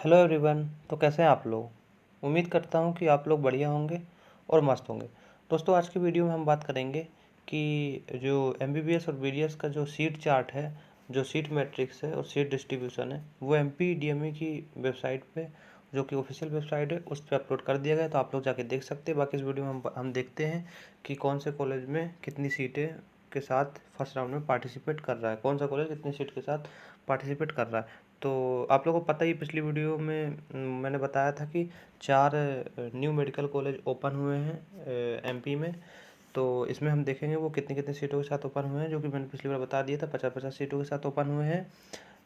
Hello everyone. तो कैसे हैं आप लोग। उम्मीद करता हूं कि आप लोग बढ़िया होंगे और मस्त होंगे। दोस्तों, आज की वीडियो में हम बात करेंगे कि जो एमबीबीएस और बीडीएस का जो सीट चार्ट है, जो सीट मैट्रिक्स है और सीट डिस्ट्रीब्यूशन है, वो एमपीडीएमई की वेबसाइट पे, जो कि ऑफिशियल वेबसाइट है, उस पर अपलोड कर दिया गया है। तो आप लोग जाके देख सकते हैं। बाकी इस वीडियो में हम देखते हैं कि कौन से कॉलेज में कितनी सीटें के साथ फर्स्ट राउंड में पार्टिसिपेट कर रहा है, कौन सा कॉलेज कितनी सीट के साथ पार्टिसिपेट कर रहा है। तो आप लोगों को पता ही, पिछली वीडियो में मैंने बताया था कि 4 न्यू मेडिकल कॉलेज ओपन हुए हैं एमपी में। तो इसमें हम देखेंगे वो कितनी कितनी सीटों के साथ ओपन हुए हैं, जो कि मैंने पिछली बार बता दिया था, 50-50 सीटों के साथ ओपन हुए हैं।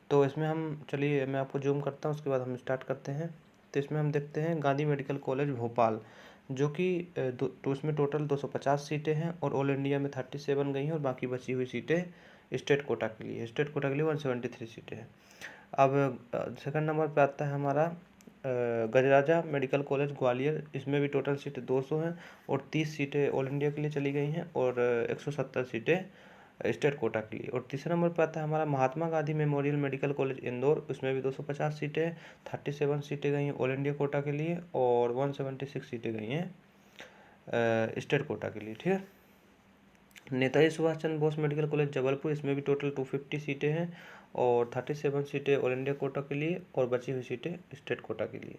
तो इसमें हम, चलिए मैं आपको जूम करता हूँ, उसके बाद हम स्टार्ट करते हैं। तो इसमें हम देखते हैं गांधी मेडिकल कॉलेज भोपाल, जो कि तो इसमें टोटल 250 सीटें हैं और ऑल इंडिया में 37 गई हैं और बाकी बची हुई सीटें स्टेट कोटा के लिए 173 सीटें हैं। अब सेकंड नंबर पे आता है हमारा गजराजा मेडिकल कॉलेज ग्वालियर। इसमें भी टोटल सीटें 200 हैं और 30 सीटें ऑल इंडिया के लिए चली गई हैं और 170 सीटें स्टेट कोटा के लिए। और तीसरे नंबर पर आता है हमारा Mahatma Gandhi memorial medical college Indore. उसमें भी 250 सीटें, 37 सीटें गई हैं ऑल इंडिया कोटा के लिए और 176 सीटें गई हैं स्टेट कोटा के लिए। ठीक है। नेताजी सुभाष चंद्र बोस मेडिकल कॉलेज जबलपुर, इसमें भी टोटल 250 सीटें हैं और 37 सीटें ऑल इंडिया कोटा के लिए और बची हुई सीटें स्टेट कोटा के लिए।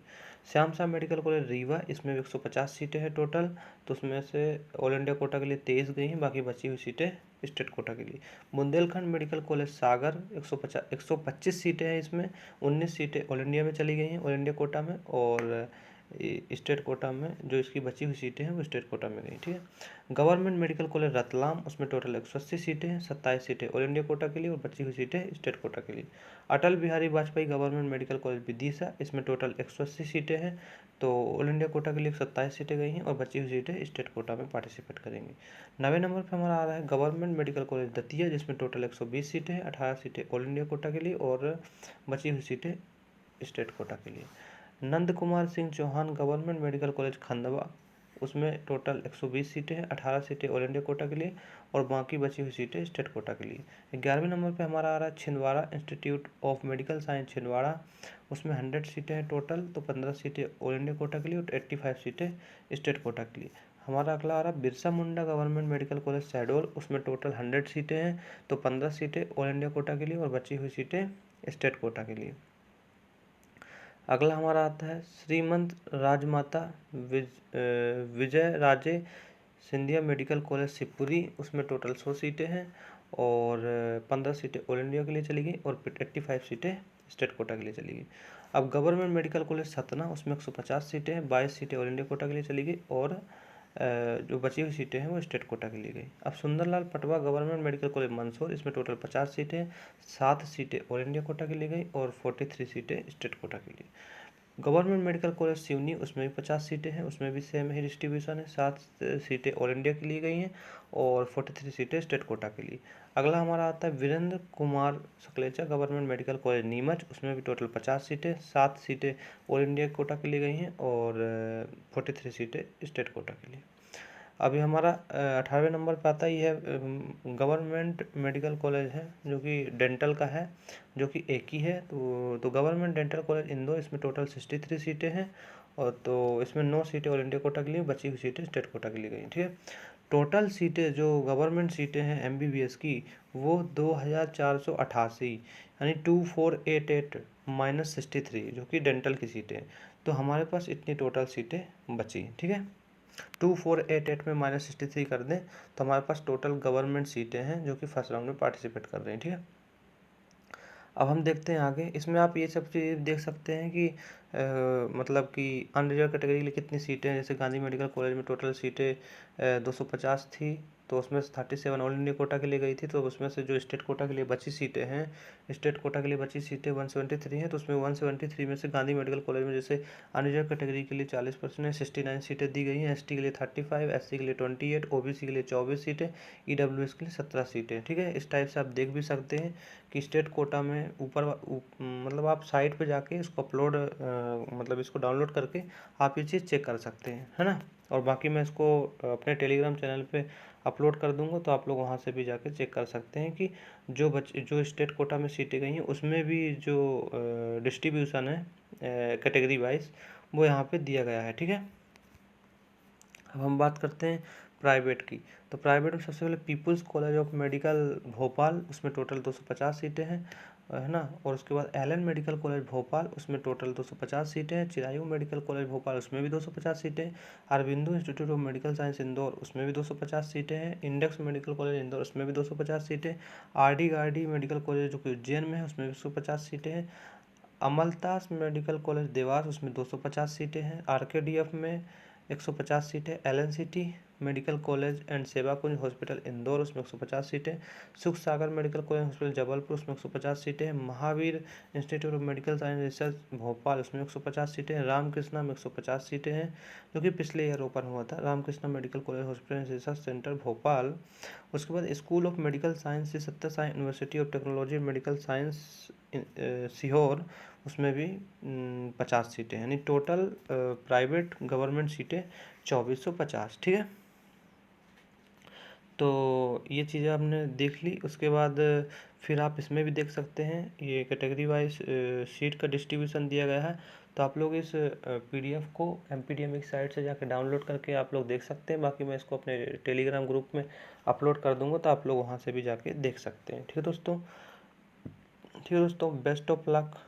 श्याम शाह मेडिकल कॉलेज रीवा, इसमें भी 150 सीटें हैं टोटल। तो उसमें से ऑल इंडिया कोटा के लिए 23 गई हैं, बाकी बची हुई सीटें स्टेट कोटा के लिए। बुंदेलखंड मेडिकल कॉलेज सागर, 125 सीटें हैं, इसमें 19 सीटें ऑल इंडिया में चली गई हैं, ऑल इंडिया कोटा में, और स्टेट कोटा में जो इसकी बची हुई सीटें हैं वो स्टेट कोटा में गई। ठीक है। गवर्नमेंट मेडिकल कॉलेज रतलाम, उसमें टोटल 180 सीटें हैं, 27 सीटें ऑल इंडिया कोटा के लिए और बची हुई सीटें स्टेट कोटा के लिए। Atal Bihari Vajpayee government medical college Vidisha, इसमें टोटल 180 सीटें हैं, तो ऑल इंडिया कोटा के लिए 27 सीटें गई हैं और बची हुई सीटें स्टेट कोटा में पार्टिसिपेट करेंगी। 9वें नंबर पर हमारा आ रहा है गवर्नमेंट मेडिकल कॉलेज दतिया, जिसमें टोटल 120 सीटें हैं, 18 सीटें ऑल इंडिया कोटा के लिए और बची हुई सीटें स्टेट कोटा के लिए। Nand Kumar Singh Chouhan government medical college Khandwa, उसमें टोटल 120 सीटें हैं, 18 सीटें ऑल इंडिया कोटा के लिए और बाकी बची हुई सीटें स्टेट कोटा के लिए। 11वें नंबर पे हमारा आ रहा है Chhindwara institute of medical science Chhindwara, उसमें 100 सीटें हैं टोटल, तो 15 सीटें ऑल इंडिया कोटा के लिए और 85 सीटें स्टेट कोटा के लिए। हमारा अगला आ रहा है Birsa Munda government medical college Shahdol, उसमें टोटल 100 सीटें हैं, तो 15 सीटें ऑल इंडिया कोटा के लिए और बची हुई सीटें स्टेट कोटा के लिए। अगला हमारा आता है श्रीमंत राजमाता विजय राजे सिंधिया मेडिकल कॉलेज शिवपुरी, उसमें टोटल 100 सीटें हैं और 15 सीटें ऑल इंडिया के लिए चली गई और 85 सीटें स्टेट कोटा के लिए चली गई। अब गवर्नमेंट मेडिकल कॉलेज सतना, उसमें 150 सीटें हैं, 22 सीटें ऑल इंडिया कोटा के लिए चली गई और जो बची हुई सीटें हैं वो स्टेट कोटा के लिए गई। अब Sundarlal Patwa Government medical College Mandsaur, इसमें टोटल 50 सीटें, 7 सीटें ऑल इंडिया कोटा के लिए गई और 43 सीटें स्टेट कोटा के लिए। गवर्नमेंट मेडिकल कॉलेज सिवनी, उसमें भी 50 सीटें हैं, उसमें भी सेम ही डिस्ट्रीब्यूशन है, 7 सीटें ऑल इंडिया के लिए गई हैं और 43 सीटें स्टेट कोटा के लिए। अगला हमारा आता है Virendra Kumar Sakalecha Government medical College Neemuch, उसमें भी टोटल 50 सीटें, 7 सीटें ऑल इंडिया कोटा के लिए गई हैं और 43 सीटें स्टेट कोटा के लिए। अभी हमारा 18वें नंबर पे आता है, ये है गवर्नमेंट मेडिकल कॉलेज है जो कि डेंटल का है, जो कि एक ही है। तो गवर्नमेंट डेंटल कॉलेज इंदौर, इसमें टोटल 63 सीटें हैं और तो इसमें 9 सीटें ऑल इंडिया कोटा के लिए, बची हुई सीटें स्टेट कोटा के लिए गई। ठीक है। टोटल सीटें जो गवर्नमेंट सीटें हैं एमबीबीएस की, वो 2488, यानी 2488 माइनस 63, जो कि डेंटल की सीटें हैं। तो हमारे पास इतनी टोटल सीटें बची। ठीक है। 2488 में -63 कर दें तो हमारे पास टोटल गवर्नमेंट सीटें हैं जो कि फर्स्ट राउंड में पार्टिसिपेट कर रही हैं। ठीक है। अब हम देखते हैं आगे, इसमें आप ये सब चीज़ देख सकते हैं कि मतलब कि अनरिजर्व कैटेगरी के लिए कितनी सीटें हैं। जैसे गांधी मेडिकल कॉलेज में टोटल सीटें 250 थी, तो उसमें से 37 ऑल इंडिया कोटा के लिए गई थी, तो उसमें से जो स्टेट कोटा के लिए बची सीटें हैं, स्टेट कोटा के लिए बची सीटें 173 हैं, तो उसमें 173 में से गांधी मेडिकल कॉलेज में जैसे अनरिजर्व कैटेगरी के लिए 40% है, 69 सीटें दी गई हैं, एसटी के लिए 35, एससी के लिए 28, ओबीसी के लिए 24 सीटें, ईडब्ल्यूएस के लिए 17 सीटें। ठीक है। इस टाइप से आप देख भी सकते हैं कि स्टेट कोटा में मतलब आप साइट पे जाके इसको अपलोड मतलब इसको डाउनलोड करके आप ये चीज़ चेक कर सकते हैं, है ना। और बाकी मैं इसको अपने टेलीग्राम चैनल पे अपलोड कर दूंगा, तो आप लोग वहाँ से भी जाके चेक कर सकते हैं कि जो स्टेट कोटा में सीटें गई हैं उसमें भी जो डिस्ट्रीब्यूशन है कैटेगरी वाइज वो यहाँ पे दिया गया है। ठीक है, अब हम बात करते हैं प्राइवेट की। तो प्राइवेट में सबसे पहले People's College of Medical Bhopal, उसमें टोटल 250 सीटें हैं, है ना। और उसके बाद एलन मेडिकल कॉलेज भोपाल, उसमें टोटल 250 सीटें हैं। चिरायू मेडिकल कॉलेज भोपाल, उसमें भी 250 सीटें हैं। Aurobindo institute of medical science Indore, उसमें भी 250 सीटें हैं। इंडेक्स मेडिकल कॉलेज इंदौर, उसमें भी 250 सीटें। आरडी गार्डी मेडिकल कॉलेज जो कि उज्जैन में है, उसमें भी 150 सीटें हैं। अमलतास मेडिकल कॉलेज देवास, उसमें 250 सीटें हैं। आरकेडीएफ में 150 सीटें। एलएनसीटी मेडिकल कॉलेज एंड सेवा कुंज हॉस्पिटल इंदौर, उसमें 150 सीटें। सुख सागर मेडिकल कॉलेज हॉस्पिटल जबलपुर, उसमें 150 सीटें। Mahavir institute of medical science research Bhopal, उसमें 150 सीटें। रामकृष्णा में 150 सीटें हैं, जो कि पिछले ईयर ओपन हुआ था, Ramakrishna medical college hospital research centre Bhopal. उसके बाद school of medical science Shri Sathya Sai university of technology medical science Sehore, उसमें भी 50 सीटें, यानी टोटल प्राइवेट गवर्नमेंट सीटें 2450। ठीक है, तो ये चीज़ें आपने देख ली। उसके बाद फिर आप इसमें भी देख सकते हैं, ये कैटेगरी वाइज सीट का डिस्ट्रीब्यूशन दिया गया है। तो आप लोग इस पीडीएफ को एमपीडीएम की साइट से जाकर डाउनलोड करके आप लोग देख सकते हैं। बाकी मैं इसको अपने टेलीग्राम ग्रुप में अपलोड कर दूंगा, तो आप लोग वहाँ से भी जाके देख सकते हैं। ठीक है दोस्तों, बेस्ट ऑफ लक।